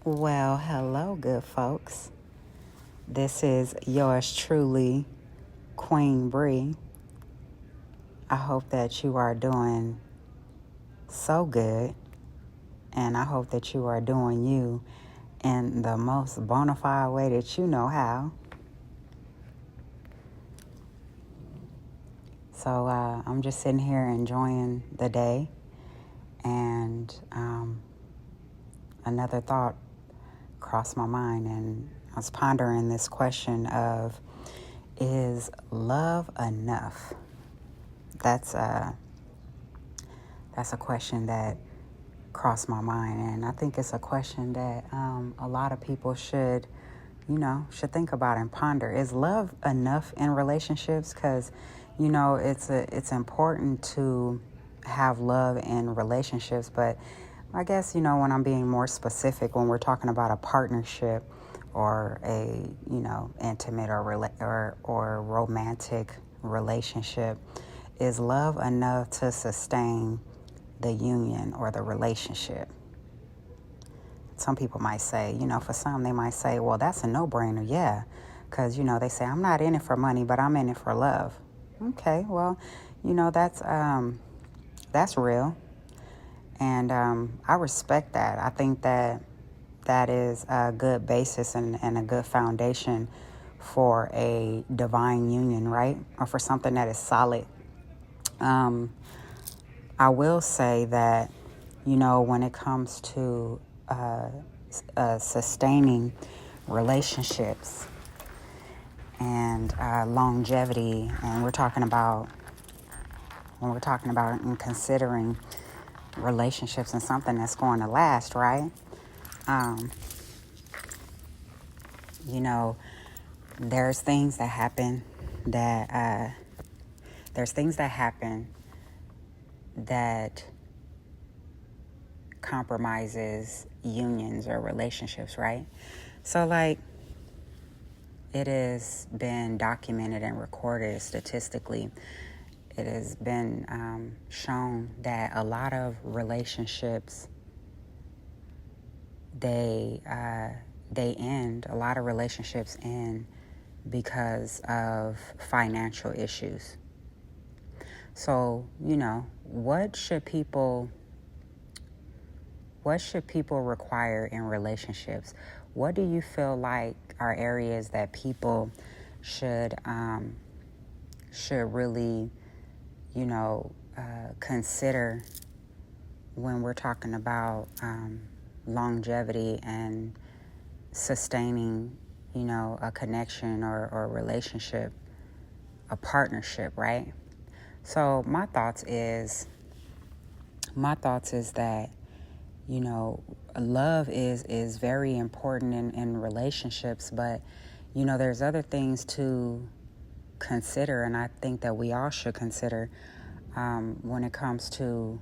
Well, hello, good folks. This is yours truly, Queen Bree. I hope that you are doing so good, and I hope that you are doing you in the most bona fide way that you know how. So I'm just sitting here enjoying the day, and another thought crossed my mind, and I was pondering this question of, is love enough? That's a question that crossed my mind, and I think it's a question that a lot of people should think about and ponder. Is love enough in relationships? Because it's important to have love in relationships, but I guess when I'm being more specific, when we're talking about a partnership or a intimate or romantic relationship, is love enough to sustain the union or the relationship? Some people might say, for some, they might say, well, that's a no-brainer, yeah. Because, they say, I'm not in it for money, but I'm in it for love. Okay, well, that's real. And I respect that. I think that is a good basis and a good foundation for a divine union, right? Or for something that is solid. I will say that, when it comes to sustaining relationships and longevity, and when we're talking about and considering relationships and something that's going to last, right? There's things that happen that compromises unions or relationships, right? So, it has been documented and recorded statistically. It has been shown that a lot of relationships, they end. A lot of relationships end because of financial issues. So, what should people require in relationships? What do you feel like are areas that people should really, consider when we're talking about longevity and sustaining, a connection or relationship, a partnership, right? So my thoughts is that, love is very important in relationships, but, there's other things to consider, and I think that we all should consider when it comes to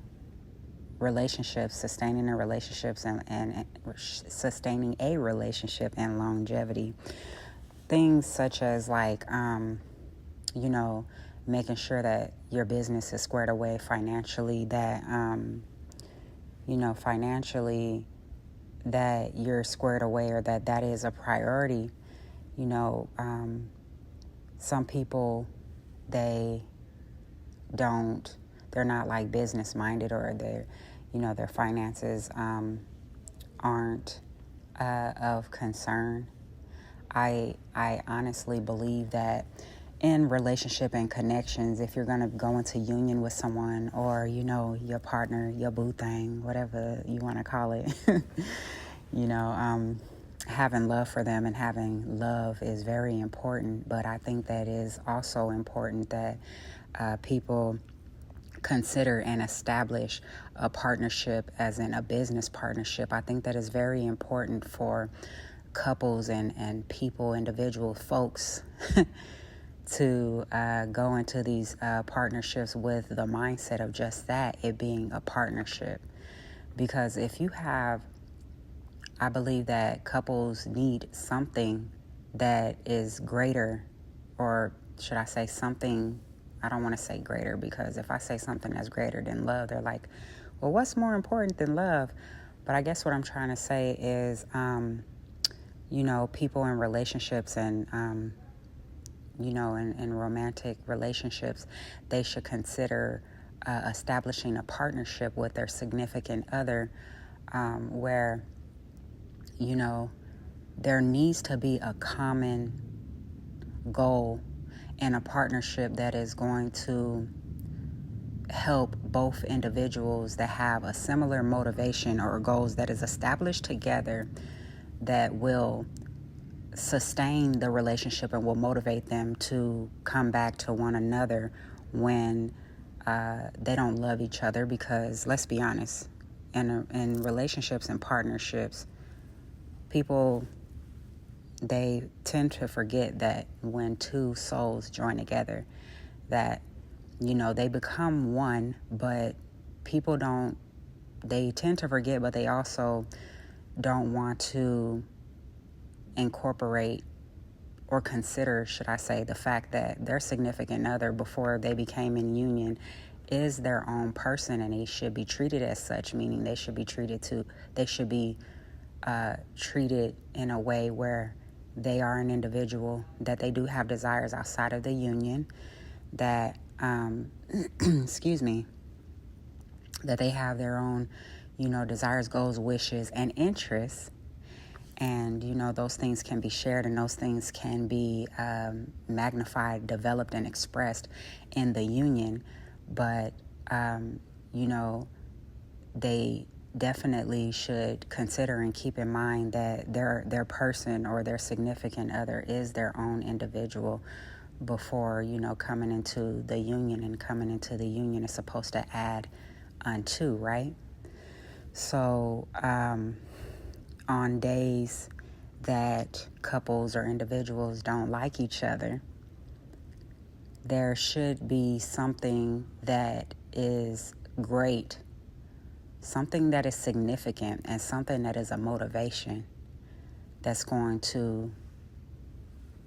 relationships, sustaining a relationships and sustaining a relationship and longevity. Things such as making sure that your business is squared away financially, that financially that you're squared away, or that is a priority. Some people, they're not like business minded, or their finances aren't of concern. I honestly believe that in relationship and connections, if you're going to go into union with someone, or, your partner, your boo thing, whatever you want to call it, having love for them and having love is very important. But I think that is also important that people consider and establish a partnership, as in a business partnership. I think that is very important for couples and people, individual folks, to go into these partnerships with the mindset of just that, it being a partnership. Because I believe that couples need something that is greater, or should I say something, I don't want to say greater, because if I say something that's greater than love, they're like, well, what's more important than love? But I guess what I'm trying to say is, people in relationships and, in romantic relationships, they should consider establishing a partnership with their significant other, where, there needs to be a common goal and a partnership that is going to help both individuals that have a similar motivation or goals that is established together that will sustain the relationship and will motivate them to come back to one another when they don't love each other. Because let's be honest, in relationships and partnerships, people, they tend to forget that when two souls join together, that they become one. But people don't, they tend to forget, but they also don't want to incorporate or consider, should I say, the fact that their significant other, before they became in union, is their own person, and they should be treated as such, meaning they should be treated in a way where they are an individual, that they do have desires outside of the union, that excuse me, that they have their own, desires, goals, wishes, and interests. And, those things can be shared, and those things can be magnified, developed, and expressed in the union. But, they definitely should consider and keep in mind that their person or their significant other is their own individual before, coming into the union. And coming into the union is supposed to add unto, right? So, on days that couples or individuals don't like each other, there should be something that is great, something that is significant, and something that is a motivation that's going to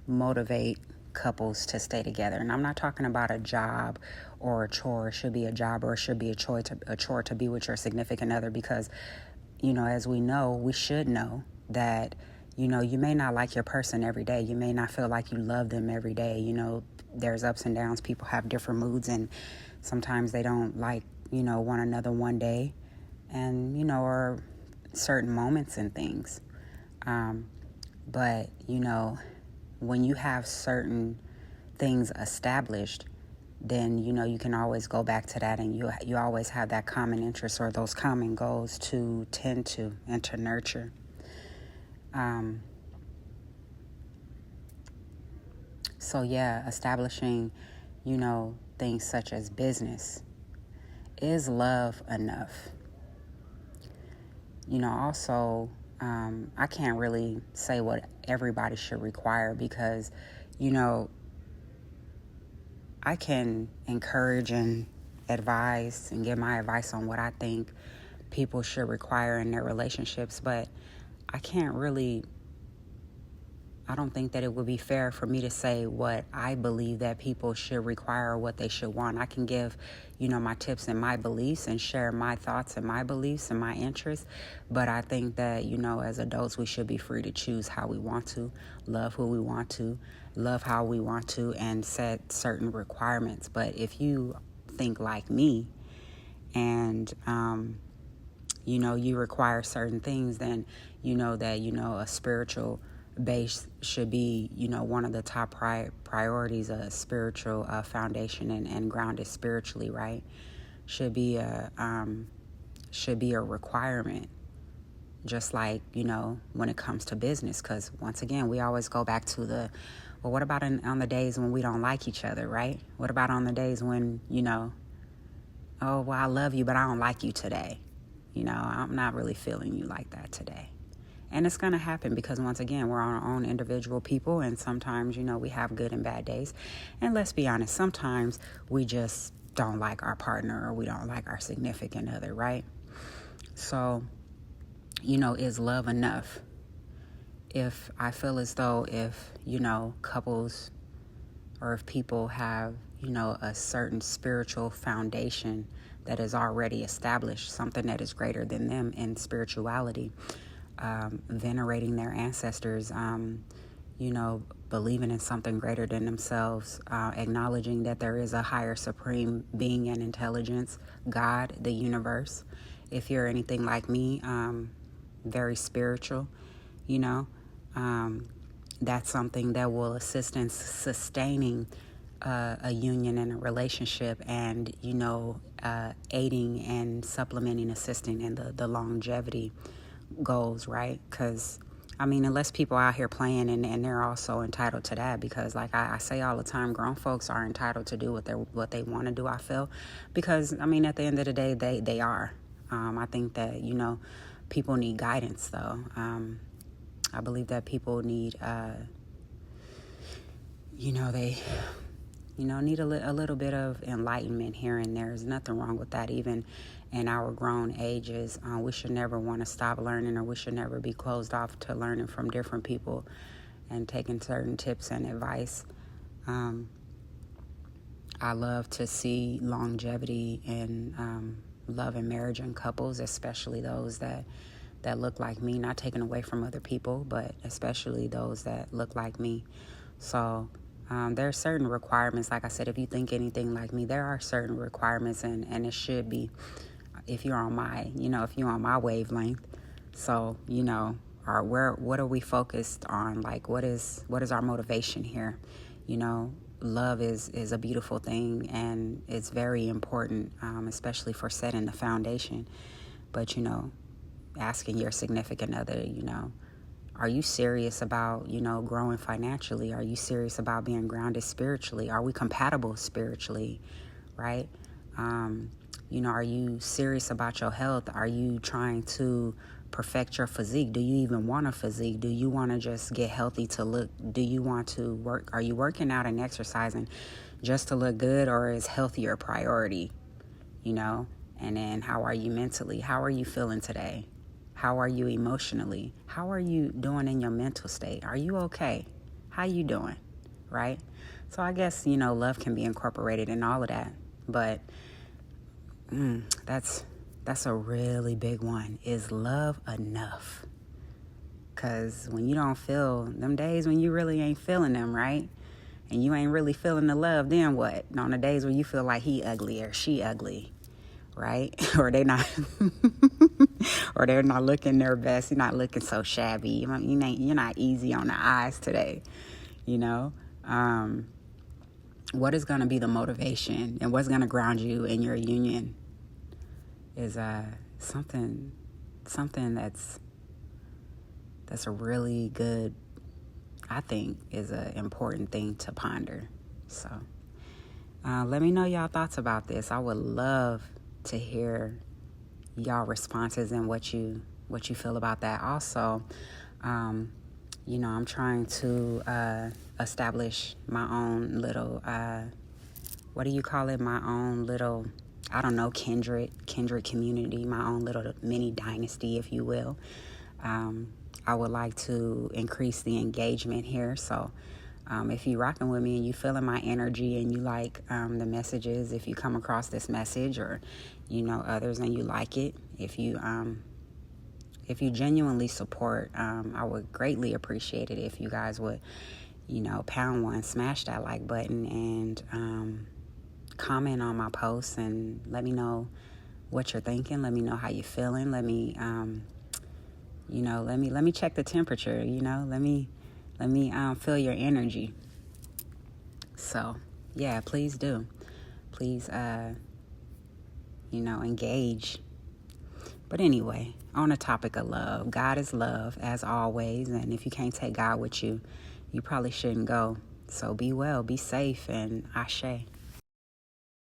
motivate couples to stay together. And I'm not talking about a job or a chore. It should be a job, or it should be a chore to be with your significant other, because as we know, we should know that, you may not like your person every day. You may not feel like you love them every day. There's ups and downs. People have different moods, and sometimes they don't like, one another one day, and, or certain moments and things. But, when you have certain things established, then, you can always go back to that, and you always have that common interest or those common goals to tend to and to nurture. So yeah, establishing, things such as business. Is love enough? Also, I can't really say what everybody should require, because, I can encourage and advise and give my advice on what I think people should require in their relationships, but I don't think that it would be fair for me to say what I believe that people should require or what they should want. I can give, my tips and my beliefs and share my thoughts and my beliefs and my interests. But I think that, as adults, we should be free to choose how we want to, love who we want to, love how we want to, and set certain requirements. But if you think like me and, you require certain things, then that, a spiritual base should be, one of the top priorities, a spiritual foundation and grounded spiritually, right? Should be a requirement, just like, when it comes to business. Because once again, we always go back to well, what about on the days when we don't like each other, right? What about on the days when, oh, well, I love you, but I don't like you today. I'm not really feeling you like that today. And it's going to happen because, once again, we're our own individual people. And sometimes, we have good and bad days. And let's be honest, sometimes we just don't like our partner or we don't like our significant other, right? So, is love enough? If I feel as though if, couples or if people have, a certain spiritual foundation that is already established, something that is greater than them in spirituality, venerating their ancestors, believing in something greater than themselves, acknowledging that there is a higher supreme being and intelligence, God, the universe. If you're anything like me, very spiritual, that's something that will assist in sustaining a union and a relationship, and aiding and supplementing, assisting in the longevity goals, right? Because unless people out here playing, and they're also entitled to that, because like I say all the time, grown folks are entitled to do what they want to do, I feel, because at the end of the day, they are. I think that people need guidance, though. I believe that people need they need a little bit of enlightenment here and there. There's nothing wrong with that. Even in our grown ages, we should never want to stop learning, or we should never be closed off to learning from different people and taking certain tips and advice. I love to see longevity in love and marriage in couples, especially those that look like me, not taken away from other people, but especially those that look like me. So there are certain requirements. Like I said, if you think anything like me, there are certain requirements, and it should be, if you're on my, if you're on my wavelength. So, what are we focused on? Like, what is our motivation here? Love is a beautiful thing, and it's very important, especially for setting the foundation. But, asking your significant other, are you serious about, growing financially? Are you serious about being grounded spiritually? Are we compatible spiritually, right? Are you serious about your health? Are you trying to perfect your physique? Do you even want a physique? Do you want to just get healthy to look? Do you want to work? Are you working out and exercising just to look good, or is health your priority? And then how are you mentally? How are you feeling today? How are you emotionally? How are you doing in your mental state? Are you okay? How you doing? Right? So I guess, love can be incorporated in all of that. But that's a really big one. Is love enough? Because when you don't feel them days when you really ain't feeling them, right? And you ain't really feeling the love, then what? On the days when you feel like he ugly or she ugly, right? Or they're not looking their best. You're not looking so shabby. You're not easy on the eyes today. What is going to be the motivation, and what's going to ground you in your union is something that's a really good, I think, is an important thing to ponder. So let me know y'all thoughts about this. I would love to hear y'all responses and what you feel about that. Also, I'm trying to establish my own little what do you call it? My own little, I don't know, kindred community, my own little mini dynasty, if you will. I would like to increase the engagement here. So if you're rocking with me and you feeling my energy and you like the messages, if you come across this message, or others and you like it, if you genuinely support, I would greatly appreciate it if you guys would pound one, smash that like button, and comment on my posts and let me know what you're thinking. Let me know how you're feeling. Let me let me check the temperature. Let me feel your energy. So yeah, please do. Please engage. But anyway, on the topic of love, God is love, as always. And if you can't take God with you, you probably shouldn't go. So be well, be safe, and Ashe.